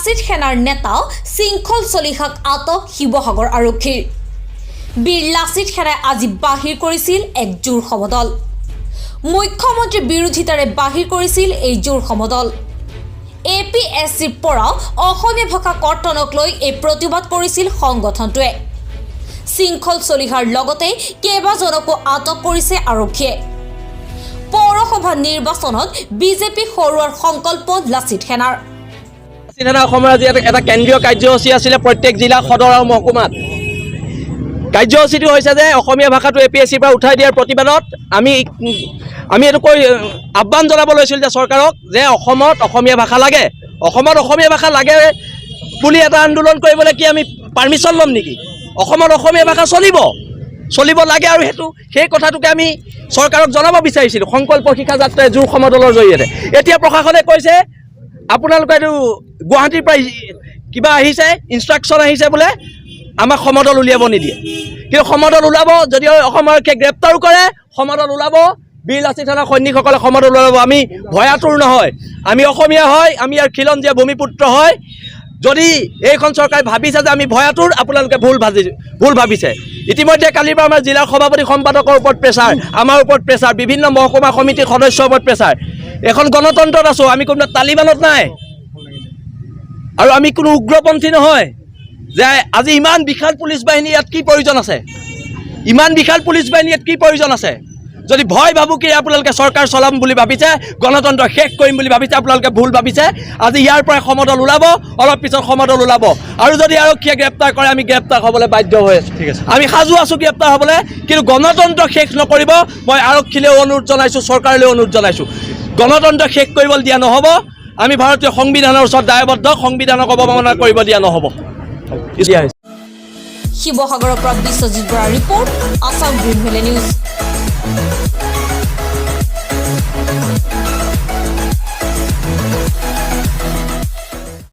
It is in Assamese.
লাচিত সেনাৰ নেতা শৃংখল চলিহাক আটক শিৱসাগৰ আৰক্ষীৰ বীৰ লাচিত সেনাই আজি বাহিৰ কৰিছিল এক জোৰ সমদল মুখ্যমন্ত্ৰীৰ বিৰোধিতাৰে বাহিৰ কৰিছিল এই জোৰ সমদল APSCৰ পৰা অসমীয়া ভাষা কৰ্তনক লৈ এই প্ৰতিবাদ কৰিছিল সংগঠনটোৱে শৃংখল চলিহাৰ লগতে কেইবাজনকো আটক কৰিছে আৰক্ষীয়ে পৌৰসভা নিৰ্বাচনত বিজেপি হৰুৱাৰ সংকল্প লাচিত সেনাৰ অসমৰ আজি এটা কেন্দ্ৰীয় কাৰ্যসূচী আছিল প্ৰত্যেক জিলা সদৰ আৰু মহকুমাত কাৰ্যসূচীটো হৈছে যে অসমীয়া ভাষাটো APSCৰ পৰা উঠাই দিয়াৰ প্ৰতিবাদত আমি এইটো কৈ আহ্বান জনাব লৈছিল যে চৰকাৰক যে অসমত অসমীয়া ভাষা লাগে অসমত অসমীয়া ভাষা লাগে বুলি এটা আন্দোলন কৰিবলৈ কি আমি পাৰমিশ্যন ল'ম নেকি অসমত অসমীয়া ভাষা চলিব লাগে আৰু সেই কথাটোকে আমি চৰকাৰক জনাব বিচাৰিছিলোঁ সংকল্প শিক্ষা যাত্ৰাৰ জোৰ সমদলৰ জৰিয়তে এতিয়া প্ৰশাসনে কৈছে আপোনালোকে এইটো গুৱাহাটীৰ পৰা কিবা আহিছে ইনষ্ট্ৰাকশ্যন আহিছে বোলে আমাক সমদল উলিয়াব নিদিয়ে কিন্তু সমদল ওলাব যদি অসমৰ গ্ৰেপ্তাৰো কৰে সমদল ওলাব বীৰ লাচিত সেনাৰ সৈনিকসকলে সমদল ওলাব আমি ভয়াতুৰ নহয় আমি অসমীয়া হয় আমি ইয়াৰ খিলঞ্জীয়া ভূমিপুত্ৰ হয় যদি এইখন চৰকাৰে ভাবিছে যে আমি ভয়াতুৰ আপোনালোকে ভুল ভাবিছে ইতিমধ্যে কালিৰ পৰা আমাৰ জিলাৰ সভাপতি সম্পাদকৰ ওপৰত প্ৰেছাৰ আমাৰ ওপৰত প্ৰেছাৰ বিভিন্ন মহকুমা সমিতিৰ সদস্যৰ ওপৰত প্ৰেছাৰ এখন গণতন্ত্ৰত আছোঁ আমি কোনো তালিবানত নাই আৰু আমি কোনো উগ্ৰপন্থী নহয় যে আজি ইমান বিশাল পুলিচ বাহিনী ইয়াত কি প্ৰয়োজন আছে যদি ভয় ভাবুকি আপোনালোকে চৰকাৰ চলাম বুলি ভাবিছে গণতন্ত্ৰ শেষ কৰিম বুলি ভাবিছে আপোনালোকে ভুল ভাবিছে আজি ইয়াৰ পৰা সমদল ওলাব অলপ পিছত সমদল ওলাব আৰু যদি আৰক্ষীয়ে গ্ৰেপ্তাৰ কৰে আমি গ্ৰেপ্তাৰ হ'বলৈ বাধ্য হৈ আছোঁ ঠিক আছে আমি সাজু আছোঁ গ্ৰেপ্তাৰ হ'বলৈ কিন্তু গণতন্ত্ৰ শেষ নকৰিব মই আৰক্ষীলৈ অনুৰোধ জনাইছোঁ চৰকাৰলৈ অনুৰোধ জনাইছোঁ গণতন্ত্ৰ শেষ কৰিবলৈ দিয়া নহ'ব আমি ভাৰতীয় সংবিধানৰ ওচৰত দায়বদ্ধ সংবিধানক অৱমাননা কৰিব দিয়া নহ'ব শিৱসাগৰৰ পৰা বিশ্বজিৎ বৰাৰ report Assam green valley news